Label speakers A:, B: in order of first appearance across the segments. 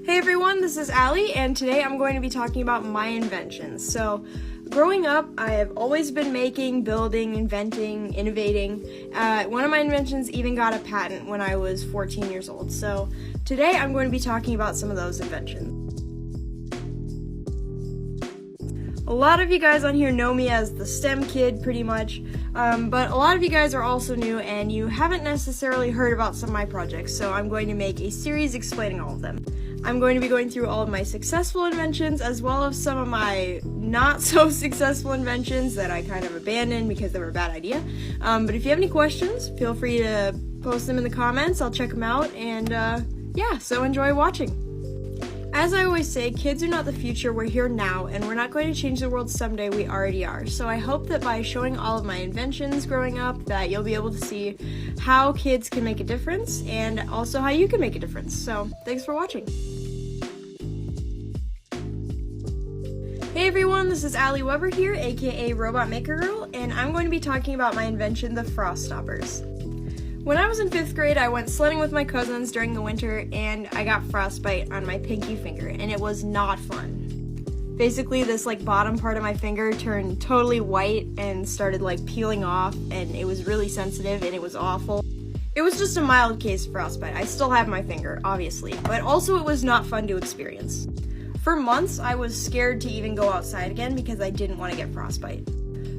A: Hey everyone, this is Allie, and today I'm going to be talking about my inventions. So, growing up, I have always been making, building, inventing, innovating. One of my inventions even got a patent when I was 14 years old. So, today I'm going to be talking about some of those inventions. A lot of you guys on here know me as the STEM kid, pretty much, but a lot of you guys are also new and you haven't necessarily heard about some of my projects, so I'm going to make a series explaining all of them. I'm going to be going through all of my successful inventions as well as some of my not so successful inventions that I kind of abandoned because they were a bad idea. But if you have any questions, feel free to post them in the comments. I'll check them out, and yeah, so enjoy watching. As I always say, kids are not the future, we're here now, and we're not going to change the world someday, we already are. So I hope that by showing all of my inventions growing up, that you'll be able to see how kids can make a difference, and also how you can make a difference. So, thanks for watching. Hey everyone, this is Allie Weber here, aka Robot Maker Girl, and I'm going to be talking about my invention, the frost stoppers. When I was in 5th grade, I went sledding with my cousins during the winter, and I got frostbite on my pinky finger, and it was not fun. Basically, this bottom part of my finger turned totally white and started peeling off, and it was really sensitive, and it was awful. It was just a mild case of frostbite. I still have my finger, obviously, but also it was not fun to experience. For months, I was scared to even go outside again because I didn't want to get frostbite.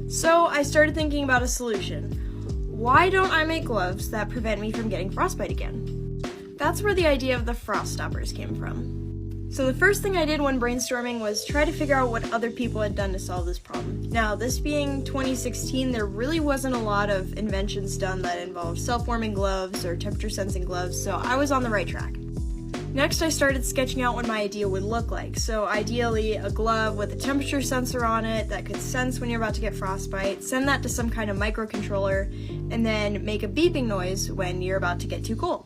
A: So I started thinking about a solution. Why don't I make gloves that prevent me from getting frostbite again? That's where the idea of the frost stoppers came from. So the first thing I did when brainstorming was try to figure out what other people had done to solve this problem. Now, this being 2016, there really wasn't a lot of inventions done that involved self-warming gloves or temperature sensing gloves, so I was on the right track. Next, I started sketching out what my idea would look like. So ideally, a glove with a temperature sensor on it that could sense when you're about to get frostbite, send that to some kind of microcontroller, and then make a beeping noise when you're about to get too cold.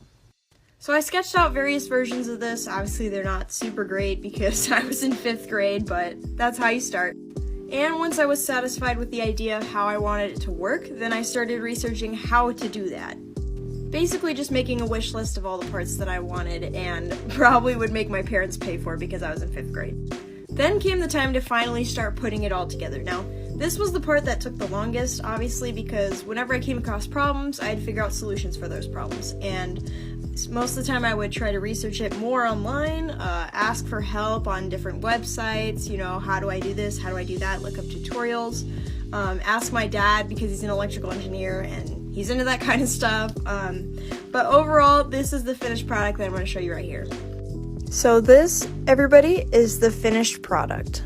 A: So I sketched out various versions of this. Obviously, they're not super great because I was in 5th grade, but that's how you start. And once I was satisfied with the idea of how I wanted it to work, then I started researching how to do that. Basically just making a wish list of all the parts that I wanted and probably would make my parents pay for because I was in 5th grade. Then came the time to finally start putting it all together. Now, this was the part that took the longest, obviously, because whenever I came across problems, I'd figure out solutions for those problems. And most of the time I would try to research it more online, ask for help on different websites, how do I do this, how do I do that, look up tutorials, ask my dad because he's an electrical engineer and he's into that kind of stuff, but overall, this is the finished product that I'm going to show you right here. So this, everybody, is the finished product.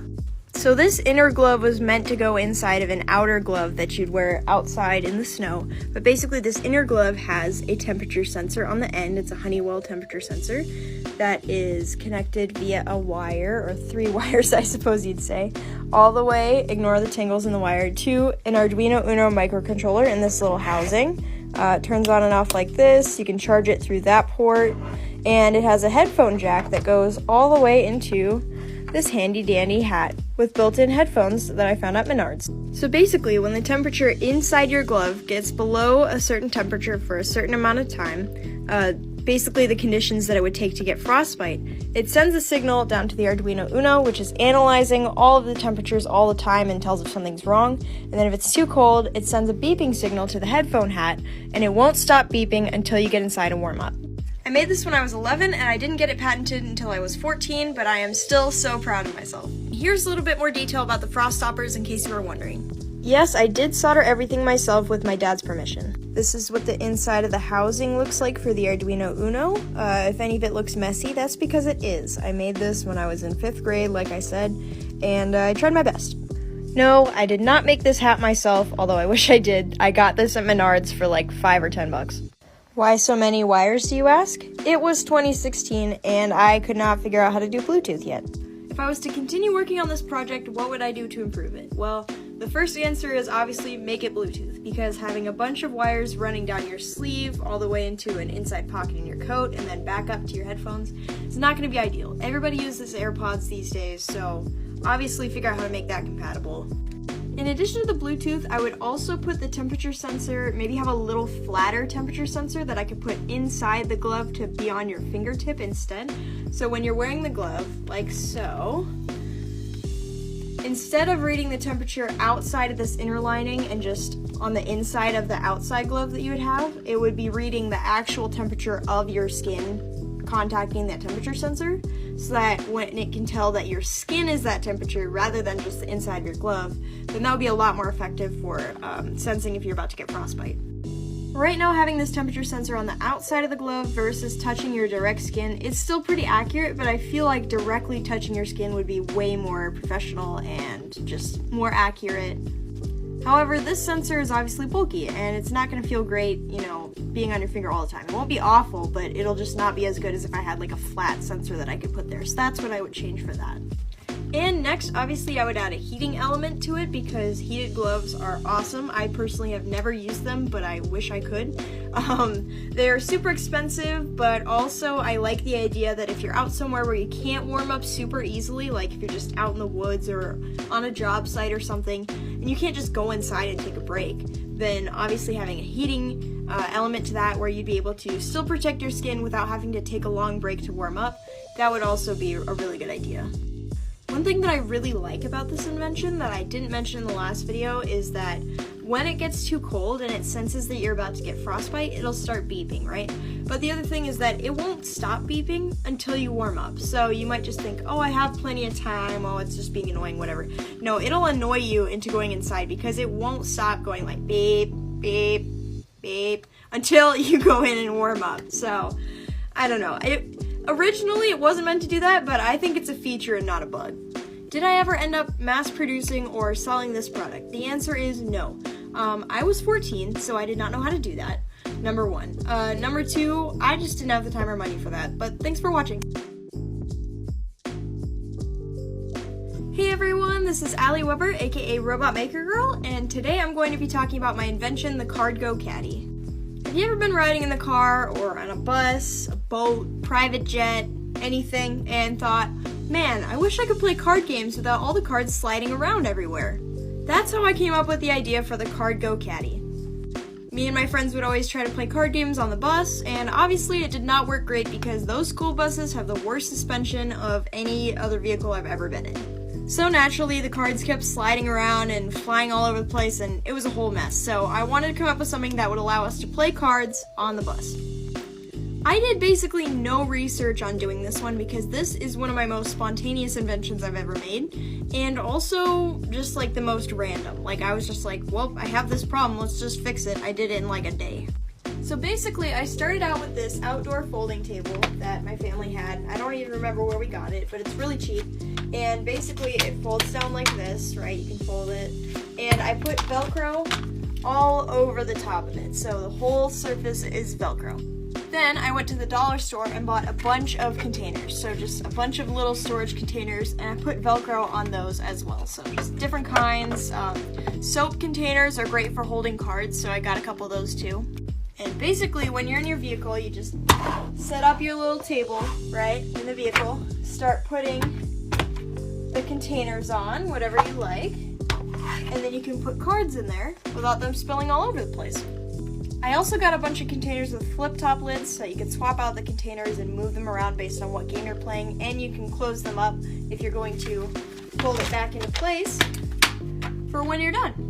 A: So this inner glove was meant to go inside of an outer glove that you'd wear outside in the snow, but basically this inner glove has a temperature sensor on the end. It's a Honeywell temperature sensor that is connected via a wire, or 3 wires, I suppose you'd say, all the way, ignore the tingles in the wire, to an Arduino Uno microcontroller in this little housing. It turns on and off like this. You can charge it through that port, and it has a headphone jack that goes all the way into this handy dandy hat with built-in headphones that I found at Menards. So basically, when the temperature inside your glove gets below a certain temperature for a certain amount of time, basically the conditions that it would take to get frostbite, it sends a signal down to the Arduino Uno, which is analyzing all of the temperatures all the time and tells if something's wrong. And then if it's too cold, it sends a beeping signal to the headphone hat, and it won't stop beeping until you get inside and warm up. I made this when I was 11, and I didn't get it patented until I was 14, but I am still so proud of myself. Here's a little bit more detail about the frost stoppers in case you were wondering. Yes, I did solder everything myself with my dad's permission. This is what the inside of the housing looks like for the Arduino Uno. If any of it looks messy, that's because it is. I made this when I was in 5th grade, like I said, and I tried my best. No, I did not make this hat myself, although I wish I did. I got this at Menards for $5 or $10. Why so many wires, do you ask? It was 2016, and I could not figure out how to do Bluetooth yet. If I was to continue working on this project, what would I do to improve it? Well, the first answer is obviously make it Bluetooth, because having a bunch of wires running down your sleeve all the way into an inside pocket in your coat and then back up to your headphones is not going to be ideal. Everybody uses AirPods these days, so obviously figure out how to make that compatible. In addition to the Bluetooth, I would also put the temperature sensor, maybe have a little flatter temperature sensor that I could put inside the glove to be on your fingertip instead. So when you're wearing the glove, like so, instead of reading the temperature outside of this inner lining and just on the inside of the outside glove that you would have, it would be reading the actual temperature of your skin contacting that temperature sensor, so that when it can tell that your skin is that temperature rather than just the inside of your glove, then that would be a lot more effective for sensing if you're about to get frostbite. Right now, having this temperature sensor on the outside of the glove versus touching your direct skin, it's still pretty accurate, but I feel like directly touching your skin would be way more professional and just more accurate. However, this sensor is obviously bulky, and it's not going to feel great, being on your finger all the time. It won't be awful, but it'll just not be as good as if I had like a flat sensor that I could put there. So that's what I would change for that. And next, obviously, I would add a heating element to it because heated gloves are awesome. I personally have never used them, but I wish I could. They're super expensive, but also I like the idea that if you're out somewhere where you can't warm up super easily, like if you're just out in the woods or on a job site or something, and you can't just go inside and take a break, then obviously having a heating element to that where you'd be able to still protect your skin without having to take a long break to warm up, that would also be a really good idea. One thing that I really like about this invention that I didn't mention in the last video is that when it gets too cold and it senses that you're about to get frostbite, it'll start beeping, right? But the other thing is that it won't stop beeping until you warm up. So you might just think, oh, I have plenty of time, oh, it's just being annoying, whatever. No, it'll annoy you into going inside because it won't stop going like beep, beep, beep until you go in and warm up. So, I don't know. Originally, it wasn't meant to do that, but I think it's a feature and not a bug. Did I ever end up mass producing or selling this product? The answer is no. I was 14, so I did not know how to do that, number one. Number two, I just didn't have the time or money for that, but thanks for watching. Hey everyone, this is Allie Weber, aka Robot Maker Girl, and today I'm going to be talking about my invention, the Go Caddy. Have you ever been riding in the car or on a bus, a boat, private jet, anything, and thought, man, I wish I could play card games without all the cards sliding around everywhere? That's how I came up with the idea for the Go Caddy. Me and my friends would always try to play card games on the bus, and obviously it did not work great because those school buses have the worst suspension of any other vehicle I've ever been in. So naturally, the cards kept sliding around and flying all over the place, and it was a whole mess. So I wanted to come up with something that would allow us to play cards on the bus. I did basically no research on doing this one because this is one of my most spontaneous inventions I've ever made, and also just like the most random. Like I was just like, well, I have this problem, let's just fix it. I did it in like a day. So basically, I started out with this outdoor folding table that my family had. I don't even remember where we got it, but it's really cheap. And basically, it folds down like this, right? You can fold it. And I put Velcro all over the top of it, so the whole surface is Velcro. Then I went to the dollar store and bought a bunch of containers. So just a bunch of little storage containers, and I put Velcro on those as well. So just different kinds. Soap containers are great for holding cards, so I got a couple of those too. And basically, when you're in your vehicle, you just set up your little table, right, in the vehicle, start putting the containers on, whatever you like, and then you can put cards in there without them spilling all over the place. I also got a bunch of containers with flip-top lids, so you can swap out the containers and move them around based on what game you're playing, and you can close them up if you're going to fold it back into place for when you're done.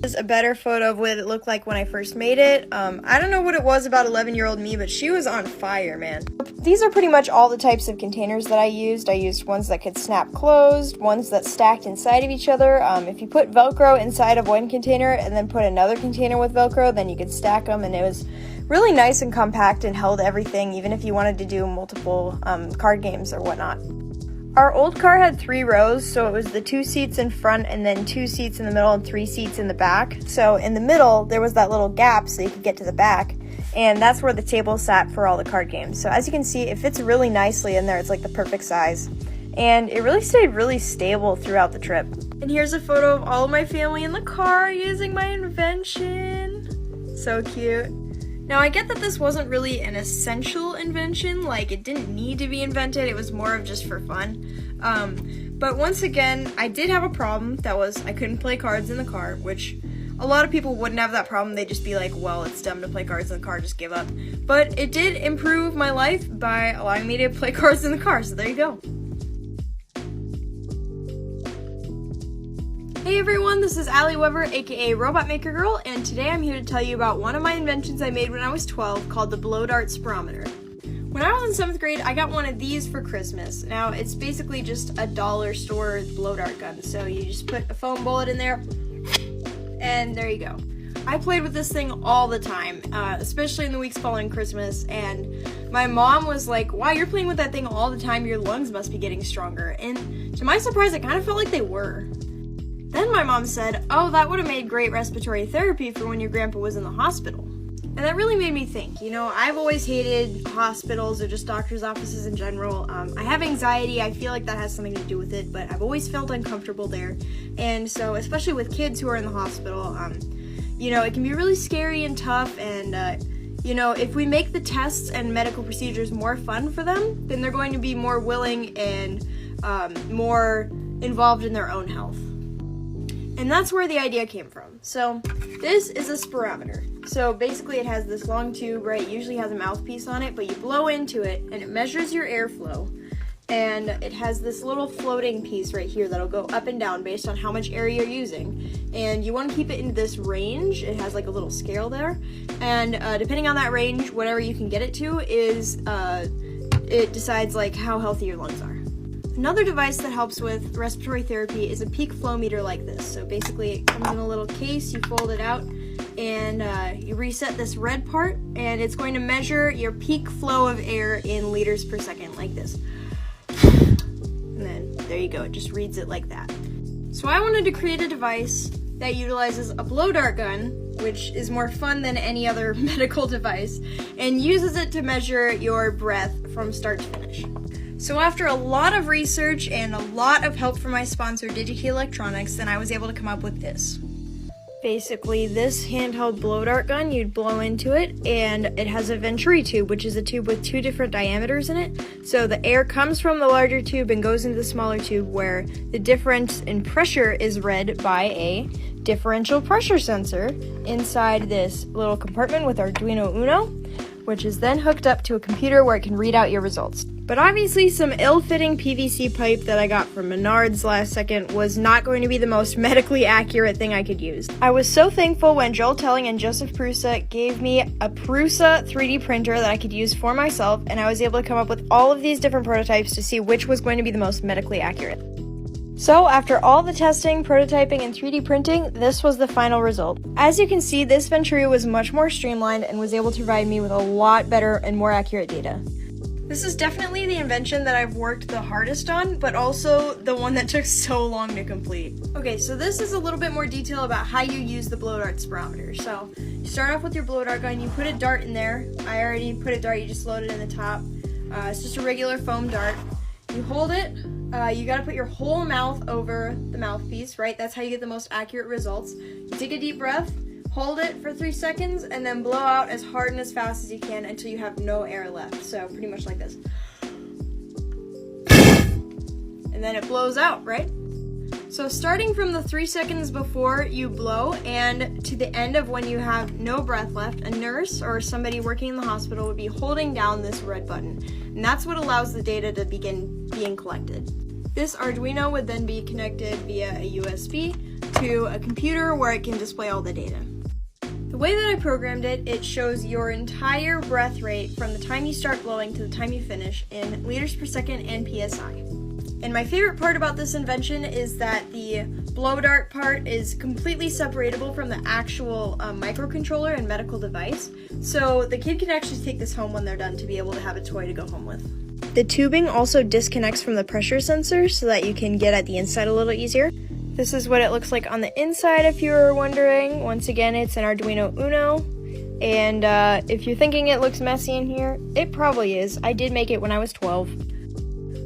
A: This is a better photo of what it looked like when I first made it. I don't know what it was about 11-year-old me, but she was on fire, man. These are pretty much all the types of containers that I used. I used ones that could snap closed, ones that stacked inside of each other. If you put Velcro inside of one container and then put another container with Velcro, then you could stack them, and it was really nice and compact and held everything, even if you wanted to do multiple card games or whatnot. Our old car had 3 rows, so it was the 2 seats in front and then 2 seats in the middle and 3 seats in the back. So in the middle, there was that little gap so you could get to the back, and that's where the table sat for all the card games. So as you can see, it fits really nicely in there. It's like the perfect size. And it really stayed really stable throughout the trip. And here's a photo of all of my family in the car using my invention. So cute. Now, I get that this wasn't really an essential invention, like it didn't need to be invented, it was more of just for fun. But once again, I did have a problem. That was, I couldn't play cards in the car, which a lot of people wouldn't have that problem. They'd just be like, well, it's dumb to play cards in the car, just give up. But it did improve my life by allowing me to play cards in the car, so there you go. Hey everyone, this is Allie Weber, aka Robot Maker Girl, and today I'm here to tell you about one of my inventions I made when I was 12 called the Blow Dart Barometer. When I was in 7th grade, I got one of these for Christmas. Now, it's basically just a dollar store blow dart gun, so you just put a foam bullet in there, and there you go. I played with this thing all the time, especially in the weeks following Christmas, and my mom was like, wow, you're playing with that thing all the time, your lungs must be getting stronger. And to my surprise, it kind of felt like they were. Then my mom said, oh, that would have made great respiratory therapy for when your grandpa was in the hospital. And that really made me think, you know, I've always hated hospitals or just doctor's offices in general. I have anxiety, I feel like that has something to do with it, but I've always felt uncomfortable there. And so, especially with kids who are in the hospital, you know, it can be really scary and tough, and you know, if we make the tests and medical procedures more fun for them, then they're going to be more willing and more involved in their own health. And that's where the idea came from. So this is a spirometer. So basically it has this long tube, right? It usually has a mouthpiece on it, but you blow into it and it measures your airflow. And it has this little floating piece right here that'll go up and down based on how much air you're using. And you want to keep it in this range. It has like a little scale there. And depending on that range, whatever you can get it to is, it decides like how healthy your lungs are. Another device that helps with respiratory therapy is a peak flow meter like this. So basically it comes in a little case, you fold it out, and you reset this red part, and it's going to measure your peak flow of air in liters per second like this. And then there you go, it just reads it like that. So I wanted to create a device that utilizes a blow dart gun, which is more fun than any other medical device, and uses it to measure your breath from start to finish. So after a lot of research and a lot of help from my sponsor, DigiKey Electronics, then I was able to come up with this. Basically, this handheld blow dart gun, you'd blow into it, and it has a venturi tube, which is a tube with 2 different diameters in it. So the air comes from the larger tube and goes into the smaller tube, where the difference in pressure is read by a differential pressure sensor inside this little compartment with Arduino Uno, which is then hooked up to a computer where it can read out your results. But obviously some ill-fitting PVC pipe that I got from Menards last second was not going to be the most medically accurate thing I could use. I was so thankful when Joel Telling and Joseph Prusa gave me a Prusa 3D printer that I could use for myself, and I was able to come up with all of these different prototypes to see which was going to be the most medically accurate. So after all the testing, prototyping, and 3D printing, this was the final result. As you can see, this venturi was much more streamlined and was able to provide me with a lot better and more accurate data. This is definitely the invention that I've worked the hardest on, but also the one that took so long to complete. Okay, so this is a little bit more detail about how you use the blow dart spirometer. So you start off with your blow dart gun, you put a dart in there. I already put a dart, you just load it in the top. It's just a regular foam dart. You hold it, you gotta put your whole mouth over the mouthpiece, right? That's how you get the most accurate results. You take a deep breath, hold it for 3 seconds, and then blow out as hard and as fast as you can until you have no air left. So pretty much like this. And then it blows out, right? So starting from the 3 seconds before you blow and to the end of when you have no breath left, a nurse or somebody working in the hospital would be holding down this red button. And that's what allows the data to begin being collected. This Arduino would then be connected via a USB to a computer where it can display all the data. The way that I programmed it, it shows your entire breath rate from the time you start blowing to the time you finish in liters per second and PSI. And my favorite part about this invention is that the blow dart part is completely separatable from the actual microcontroller and medical device. So the kid can actually take this home when they're done to be able to have a toy to go home with. The tubing also disconnects from the pressure sensor so that you can get at the inside a little easier. This is what it looks like on the inside if you were wondering. Once again, it's an Arduino Uno. And if you're thinking it looks messy in here, it probably is. I did make it when I was 12.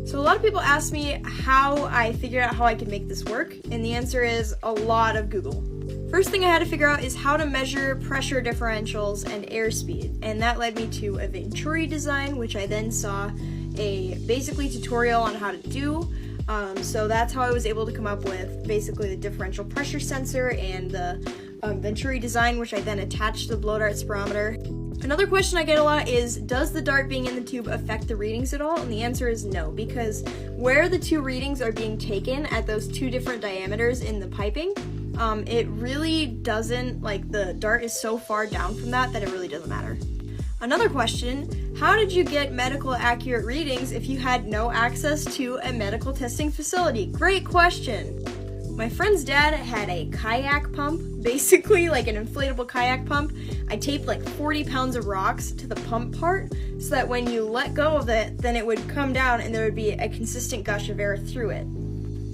A: So a lot of people ask me how I figured out how I could make this work, and the answer is a lot of Google. First thing I had to figure out is how to measure pressure differentials and airspeed, and that led me to a Venturi design, which I then saw a basically tutorial on how to do. So that's how I was able to come up with basically the differential pressure sensor and the Venturi design, which I then attached to the blow dart's barometer. Another question I get a lot is, does the dart being in the tube affect the readings at all? And the answer is no, because where the two readings are being taken at those two different diameters in the piping, it really doesn't, like, the dart is so far down from that it really doesn't matter. Another question, how did you get medical accurate readings if you had no access to a medical testing facility? Great question. My friend's dad had a kayak pump, basically like an inflatable kayak pump. I taped like 40 pounds of rocks to the pump part so that when you let go of it, then it would come down and there would be a consistent gush of air through it.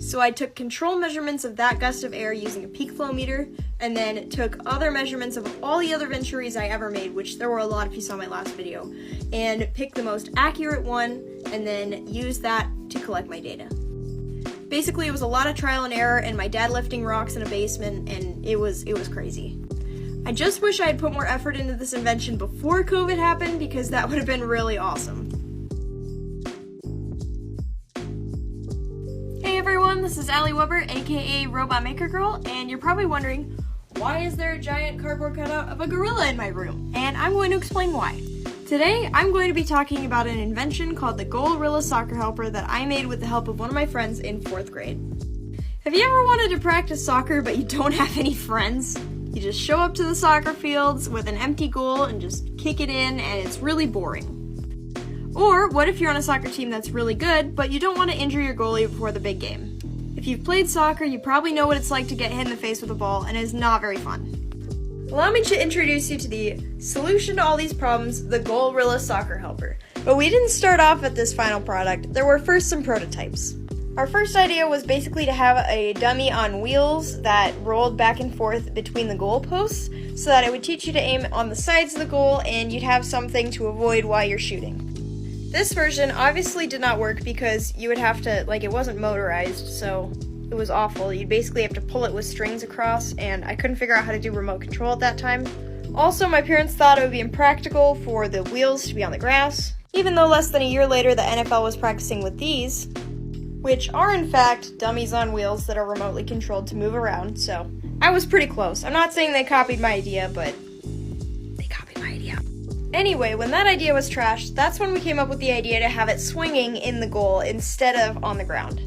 A: So I took control measurements of that gust of air using a peak flow meter, and then took other measurements of all the other Venturis I ever made, which there were a lot if you saw my last video, and picked the most accurate one, and then used that to collect my data. Basically, it was a lot of trial and error, and my dad lifting rocks in a basement, and it was crazy. I just wish I had put more effort into this invention before COVID happened, because that would have been really awesome. Hey everyone, this is Allie Weber, aka Robot Maker Girl, and you're probably wondering, why is there a giant cardboard cutout of a gorilla in my room? And I'm going to explain why. Today, I'm going to be talking about an invention called the Goala soccer helper that I made with the help of one of my friends in 4th grade. Have you ever wanted to practice soccer but you don't have any friends? You just show up to the soccer fields with an empty goal and just kick it in, and it's really boring. Or what if you're on a soccer team that's really good, but you don't want to injure your goalie before the big game? If you've played soccer, you probably know what it's like to get hit in the face with a ball, and it is not very fun. Allow me to introduce you to the solution to all these problems, the Goala soccer helper. But we didn't start off at this final product. There were first some prototypes. Our first idea was basically to have a dummy on wheels that rolled back and forth between the goal posts so that it would teach you to aim on the sides of the goal and you'd have something to avoid while you're shooting. This version obviously did not work because you would have to, it wasn't motorized, so it was awful. You'd basically have to pull it with strings across, and I couldn't figure out how to do remote control at that time. Also, my parents thought it would be impractical for the wheels to be on the grass, even though less than a year later the NFL was practicing with these, which are in fact dummies on wheels that are remotely controlled to move around, so I was pretty close. I'm not saying they copied my idea, but they copied my idea. Anyway, when that idea was trashed, that's when we came up with the idea to have it swinging in the goal instead of on the ground,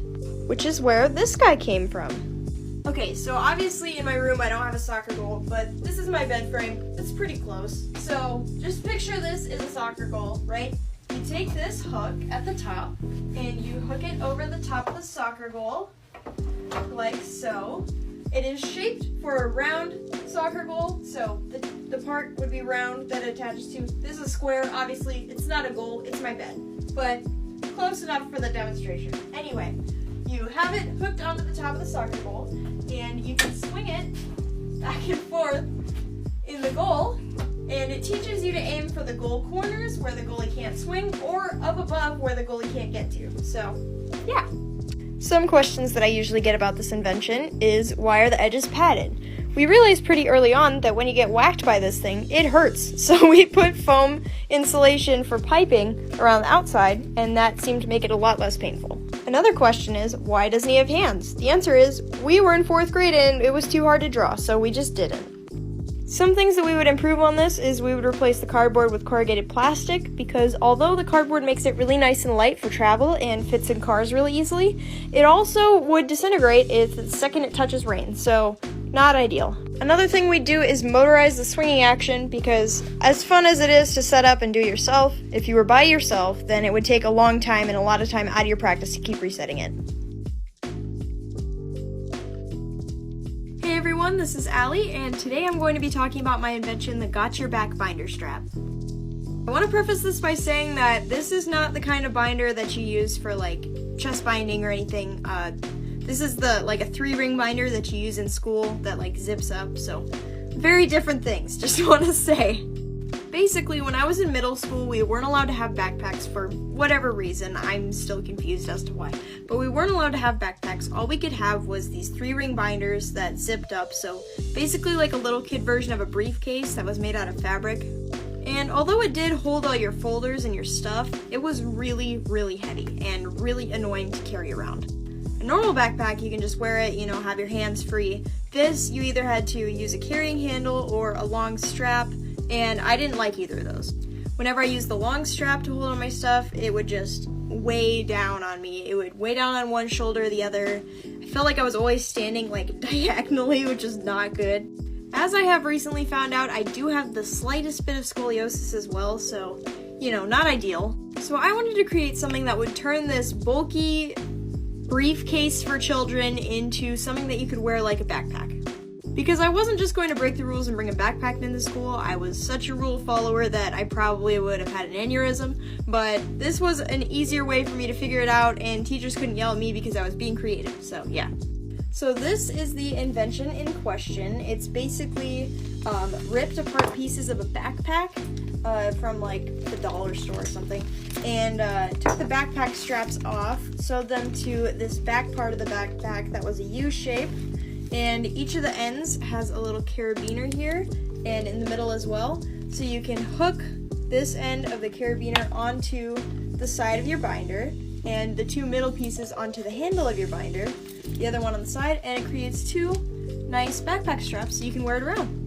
A: which is where this guy came from. Okay, so obviously in my room I don't have a soccer goal, but this is my bed frame. It's pretty close. So just picture this is a soccer goal, right? You take this hook at the top and you hook it over the top of the soccer goal, like so. It is shaped for a round soccer goal, so the part would be round that it attaches to. This is a square, obviously it's not a goal, it's my bed, but close enough for the demonstration. Anyway, you have it hooked onto the top of the soccer goal, and you can swing it back and forth in the goal, and it teaches you to aim for the goal corners where the goalie can't swing, or up above where the goalie can't get to. So, yeah. Some questions that I usually get about this invention is, why are the edges padded? We realized pretty early on that when you get whacked by this thing, it hurts. So we put foam insulation for piping around the outside, and that seemed to make it a lot less painful. Another question is, why doesn't he have hands? The answer is, we were in 4th grade and it was too hard to draw, so we just didn't. Some things that we would improve on this is we would replace the cardboard with corrugated plastic, because although the cardboard makes it really nice and light for travel and fits in cars really easily, it also would disintegrate the second it touches rain, so not ideal. Another thing we'd do is motorize the swinging action, because as fun as it is to set up and do yourself, if you were by yourself, then it would take a long time and a lot of time out of your practice to keep resetting it. Hey everyone, this is Allie, and today I'm going to be talking about my invention, the Got Your Back binder strap. I want to preface this by saying that this is not the kind of binder that you use for chest binding or anything. This is a 3-ring binder that you use in school that zips up, so very different things, just want to say. basically, when I was in middle school, we weren't allowed to have backpacks for whatever reason. I'm still confused as to why. But we weren't allowed to have backpacks. All we could have was these 3-ring binders that zipped up, so basically like a little kid version of a briefcase that was made out of fabric. And although it did hold all your folders and your stuff, it was really, really heavy and really annoying to carry around. A normal backpack, you can just wear it, have your hands free. This, you either had to use a carrying handle or a long strap, and I didn't like either of those. Whenever I used the long strap to hold on my stuff, it would just weigh down on me. It would weigh down on one shoulder or the other. I felt like I was always standing like diagonally, which is not good. As I have recently found out, I do have the slightest bit of scoliosis as well, so, not ideal. So I wanted to create something that would turn this bulky briefcase for children into something that you could wear like a backpack. Because I wasn't just going to break the rules and bring a backpack into school, I was such a rule follower that I probably would have had an aneurysm, but this was an easier way for me to figure it out, and teachers couldn't yell at me because I was being creative, so yeah. So this is the invention in question. It's basically ripped apart pieces of a backpack from like the dollar store or something, and took the backpack straps off, sewed them to this back part of the backpack that was a U shape, and each of the ends has a little carabiner here and in the middle as well, so you can hook this end of the carabiner onto the side of your binder and the 2 middle pieces onto the handle of your binder, the other one on the side, and it creates 2 nice backpack straps so you can wear it around.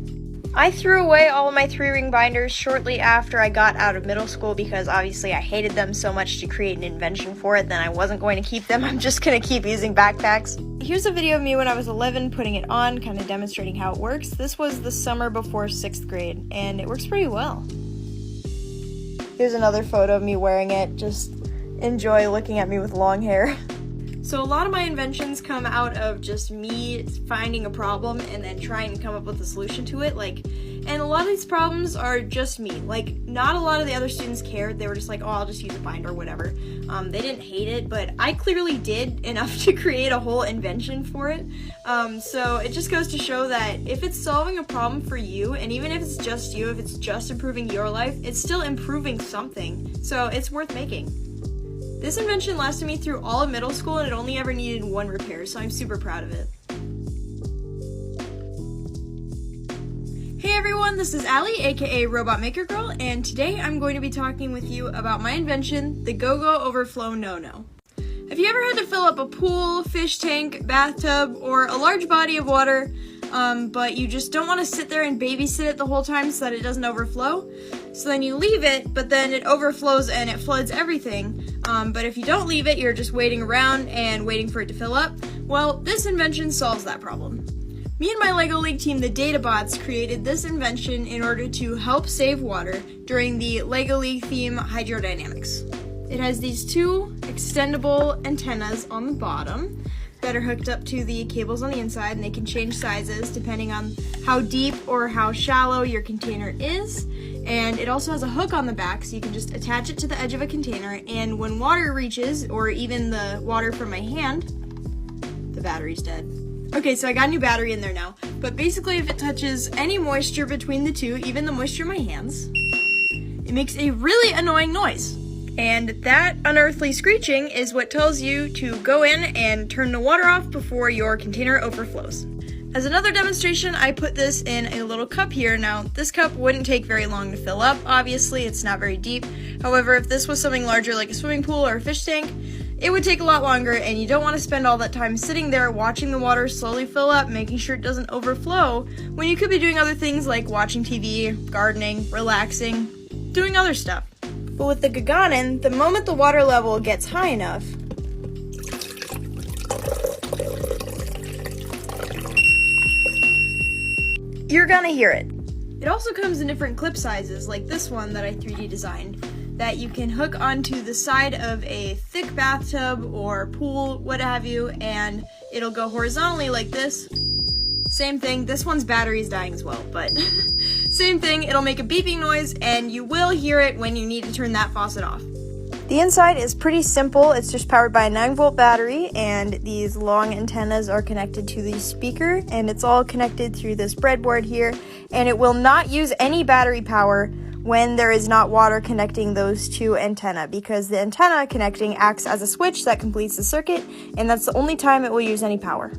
A: I threw away all of my 3-ring binders shortly after I got out of middle school because obviously I hated them so much to create an invention for it, then I wasn't going to keep them. I'm just going to keep using backpacks. Here's a video of me when I was 11 putting it on, kind of demonstrating how it works. This was the summer before 6th grade, and it works pretty well. Here's another photo of me wearing it. Just enjoy looking at me with long hair. So a lot of my inventions come out of just me finding a problem and then trying to come up with a solution to it. And a lot of these problems are just me. Not a lot of the other students cared. They were just like, oh, I'll just use a binder or whatever. They didn't hate it, but I clearly did enough to create a whole invention for it. So it just goes to show that if it's solving a problem for you, and even if it's just you, if it's just improving your life, it's still improving something. So it's worth making. This invention lasted me through all of middle school, and it only ever needed 1 repair, so I'm super proud of it. Hey everyone, this is Allie, aka Robot Maker Girl, and today I'm going to be talking with you about my invention, the GoGo Overflow No-No. Have you ever had to fill up a pool, fish tank, bathtub, or a large body of water, but you just don't want to sit there and babysit it the whole time so that it doesn't overflow? So then you leave it, but then it overflows and it floods everything. But if you don't leave it, you're just waiting around and waiting for it to fill up. Well, this invention solves that problem. Me and my LEGO League team, the Databots, created this invention in order to help save water during the LEGO League theme Hydrodynamics. It has these 2 extendable antennas on the bottom that are hooked up to the cables on the inside, and they can change sizes depending on how deep or how shallow your container is. And it also has a hook on the back, so you can just attach it to the edge of a container, and when water reaches, or even the water from my hand, the battery's dead. Okay, so I got a new battery in there now, but basically if it touches any moisture between the 2, even the moisture in my hands, it makes a really annoying noise. And that unearthly screeching is what tells you to go in and turn the water off before your container overflows. As another demonstration, I put this in a little cup here. Now, this cup wouldn't take very long to fill up. Obviously, it's not very deep. However, if this was something larger like a swimming pool or a fish tank, it would take a lot longer, and you don't want to spend all that time sitting there watching the water slowly fill up, making sure it doesn't overflow, when you could be doing other things like watching TV, gardening, relaxing, doing other stuff. But with the Gaganin, the moment the water level gets high enough, you're gonna hear it. It also comes in different clip sizes, like this one that I 3D designed, that you can hook onto the side of a thick bathtub or pool, what have you, and it'll go horizontally like this. Same thing, this one's battery is dying as well, but same thing, it'll make a beeping noise, and you will hear it when you need to turn that faucet off. The inside is pretty simple. It's just powered by a 9-volt battery, and these long antennas are connected to the speaker, and it's all connected through this breadboard here, and it will not use any battery power when there is not water connecting those two antennae, because the antenna connecting acts as a switch that completes the circuit, and that's the only time it will use any power.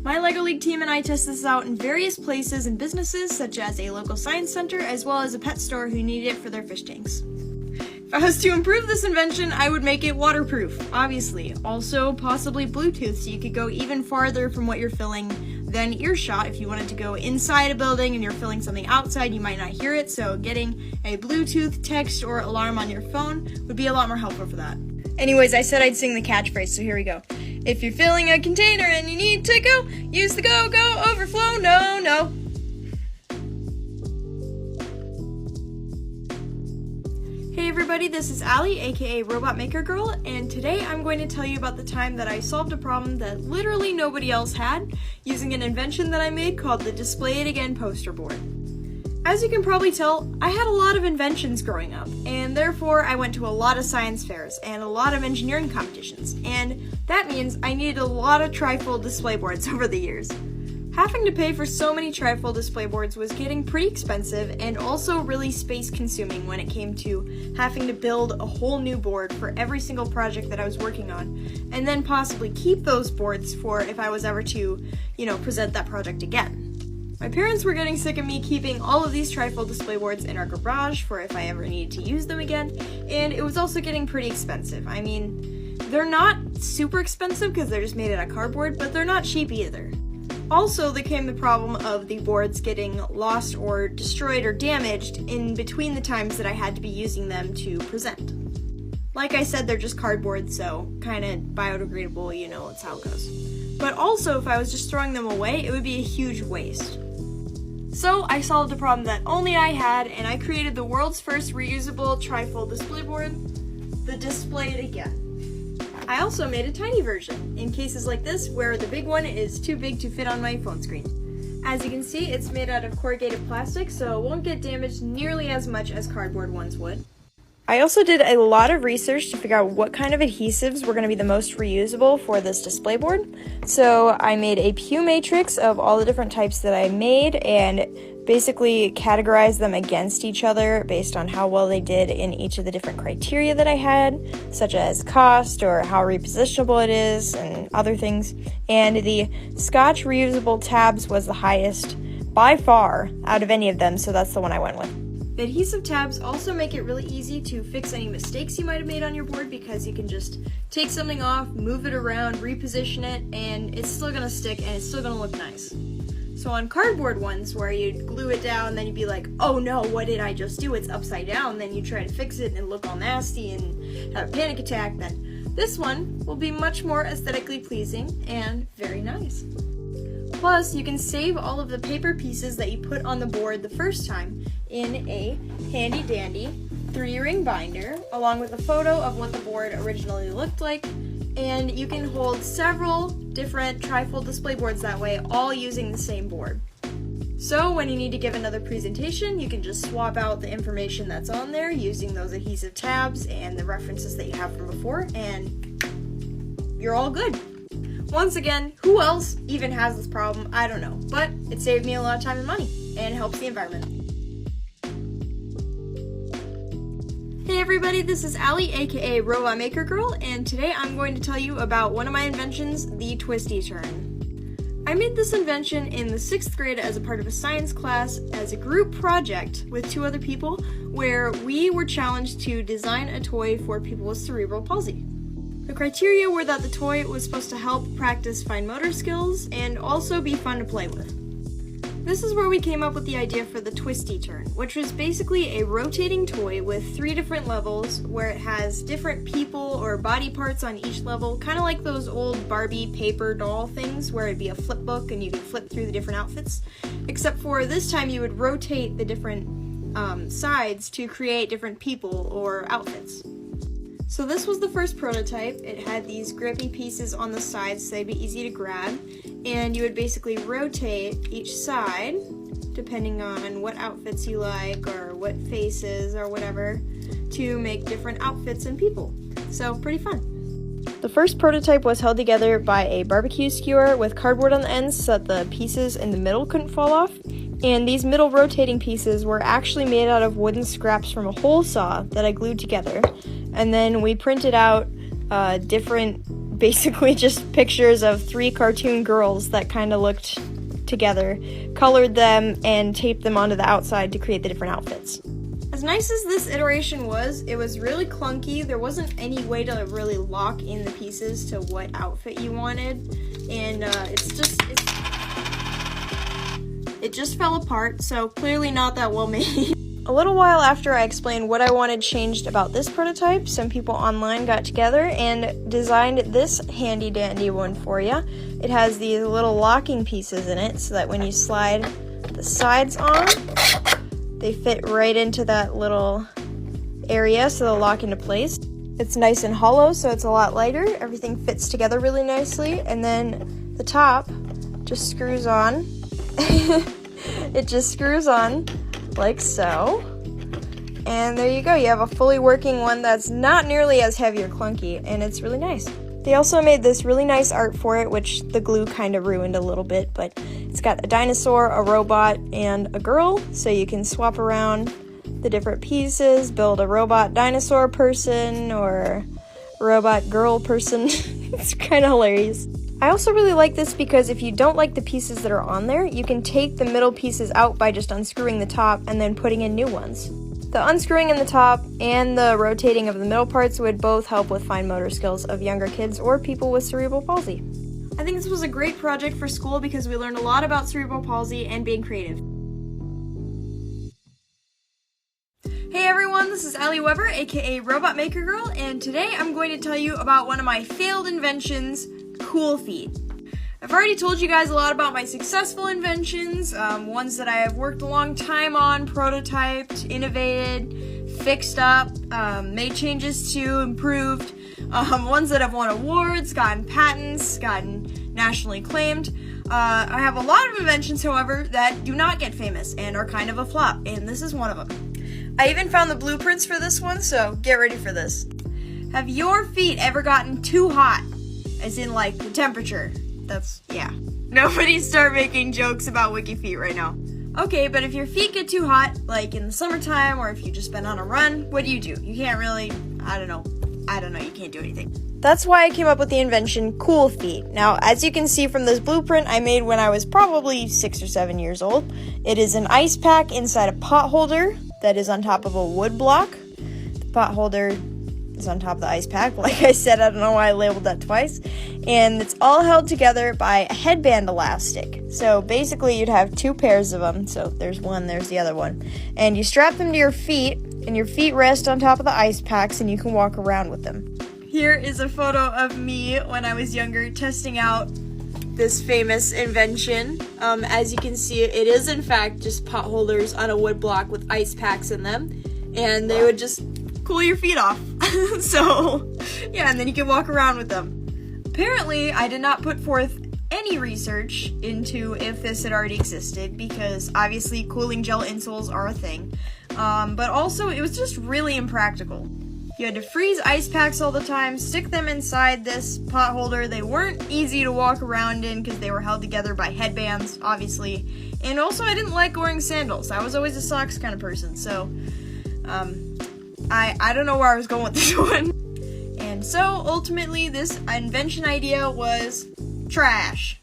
A: My LEGO League team and I test this out in various places and businesses, such as a local science center, as well as a pet store who need it for their fish tanks. If I was to improve this invention, I would make it waterproof, obviously. Also, possibly Bluetooth, so you could go even farther from what you're filling than earshot. If you wanted to go inside a building and you're filling something outside, you might not hear it, so getting a Bluetooth text or alarm on your phone would be a lot more helpful for that. Anyways, I said I'd sing the catchphrase, so here we go. If you're filling a container and you need to go, use the GoGo Overflow, no. Hey everybody, this is Allie, aka Robot Maker Girl, and today I'm going to tell you about the time that I solved a problem that literally nobody else had using an invention that I made called the Display It Again poster board. As you can probably tell, I had a lot of inventions growing up, and therefore I went to a lot of science fairs and a lot of engineering competitions, and that means I needed a lot of trifold display boards over the years. Having to pay for so many trifold display boards was getting pretty expensive and also really space consuming when it came to having to build a whole new board for every single project that I was working on, and then possibly keep those boards for if I was ever to, present that project again. My parents were getting sick of me keeping all of these trifold display boards in our garage for if I ever needed to use them again, and it was also getting pretty expensive. I mean, they're not super expensive because they're just made out of cardboard, but they're not cheap either. Also, there came the problem of the boards getting lost or destroyed or damaged in between the times that I had to be using them to present. Like I said, they're just cardboard, so kind of biodegradable, that's how it goes. But also, if I was just throwing them away, it would be a huge waste. So I solved a problem that only I had, and I created the world's first reusable trifold display board, the Display It Again. I also made a tiny version, in cases like this where the big one is too big to fit on my phone screen. As you can see, it's made out of corrugated plastic, so it won't get damaged nearly as much as cardboard ones would. I also did a lot of research to figure out what kind of adhesives were going to be the most reusable for this display board. So I made a Pew matrix of all the different types that I made and basically categorized them against each other based on how well they did in each of the different criteria that I had, such as cost or how repositionable it is and other things. And the Scotch reusable tabs was the highest by far out of any of them, so that's the one I went with. The adhesive tabs also make it really easy to fix any mistakes you might have made on your board because you can just take something off, move it around, reposition it, and it's still going to stick and it's still going to look nice. So on cardboard ones where you'd glue it down, then you'd be like, oh no, what did I just do? It's upside down. Then you try to fix it and it look all nasty and have a panic attack. Then this one will be much more aesthetically pleasing and very nice. Plus, you can save all of the paper pieces that you put on the board the first time in a handy-dandy 3-ring binder, along with a photo of what the board originally looked like, and you can hold several different trifold display boards that way, all using the same board. So when you need to give another presentation, you can just swap out the information that's on there using those adhesive tabs and the references that you have from before, and you're all good. Once again, who else even has this problem? I don't know, but it saved me a lot of time and money, and helps the environment. Hey everybody, this is Allie, aka Robot Maker Girl, and today I'm going to tell you about one of my inventions, the Twisty Turn. I made this invention in the 6th grade as a part of a science class as a group project with 2 other people, where we were challenged to design a toy for people with cerebral palsy. The criteria were that the toy was supposed to help practice fine motor skills and also be fun to play with. This is where we came up with the idea for the Twisty Turn, which was basically a rotating toy with 3 different levels where it has different people or body parts on each level, kind of like those old Barbie paper doll things where it'd be a flip book and you could flip through the different outfits, except for this time you would rotate the different sides to create different people or outfits. So this was the first prototype. It had these grippy pieces on the sides so they'd be easy to grab, and you would basically rotate each side depending on what outfits you like or what faces or whatever to make different outfits and people. So pretty fun. The first prototype was held together by a barbecue skewer with cardboard on the ends so that the pieces in the middle couldn't fall off, And these middle rotating pieces were actually made out of wooden scraps from a hole saw that I glued together. And then we printed out different, basically just pictures of 3 cartoon girls that kind of looked together, colored them, and taped them onto the outside to create the different outfits. As nice as this iteration was, it was really clunky. There wasn't any way to really lock in the pieces to what outfit you wanted, and it just fell apart, so clearly not that well made. A little while after I explained what I wanted changed about this prototype, some people online got together and designed this handy dandy one for you. It has these little locking pieces in it so that when you slide the sides on, they fit right into that little area, so they'll lock into place. It's nice and hollow, so it's a lot lighter. Everything fits together really nicely, and then the top just screws on. It just screws on like so. And there you go. You have a fully working one that's not nearly as heavy or clunky, and it's really nice. They also made this really nice art for it, which the glue kind of ruined a little bit, but it's got a dinosaur, a robot, and a girl, so you can swap around the different pieces, build a robot dinosaur person or robot girl person. It's kind of hilarious. I also really like this because if you don't like the pieces that are on there, you can take the middle pieces out by just unscrewing the top and then putting in new ones. The unscrewing in the top and the rotating of the middle parts would both help with fine motor skills of younger kids or people with cerebral palsy. I think this was a great project for school because we learned a lot about cerebral palsy and being creative. Hey everyone, this is Allie Weber, aka Robot Maker Girl, and today I'm going to tell you about one of my failed inventions, Cool Feet. I've already told you guys a lot about my successful inventions, ones that I have worked a long time on, prototyped, innovated, fixed up, made changes to, improved, ones that have won awards, gotten patents, gotten nationally acclaimed. I have a lot of inventions, however, that do not get famous and are kind of a flop, and this is one of them. I even found the blueprints for this one, so get ready for this. Have your feet ever gotten too hot? As in, like, the temperature. Yeah. Nobody start making jokes about wiki feet right now. Okay, but if your feet get too hot, like in the summertime, or if you've just been on a run, what do? You can't really, I don't know, you can't do anything. That's why I came up with the invention Cool Feet. Now, as you can see from this blueprint I made when I was probably 6 or 7 years old, it is an ice pack inside a pot holder that is on top of a wood block. The pot holder is on top of the ice pack. Like I said, I don't know why I labeled that twice. And it's all held together by a headband elastic. So basically you'd have 2 pairs of them. So there's one, there's the other one. And you strap them to your feet, and your feet rest on top of the ice packs, and you can walk around with them. Here is a photo of me when I was younger testing out this famous invention. As you can see, it is in fact just pot holders on a wood block with ice packs in them. And they would just cool your feet off. So, yeah, and then you can walk around with them. Apparently, I did not put forth any research into if this had already existed, because obviously cooling gel insoles are a thing. But also, it was just really impractical. You had to freeze ice packs all the time, stick them inside this pot holder. They weren't easy to walk around in because they were held together by headbands, obviously. And also, I didn't like wearing sandals. I was always a socks kind of person, so I don't know where I was going with this one. And so, ultimately, this invention idea was trash.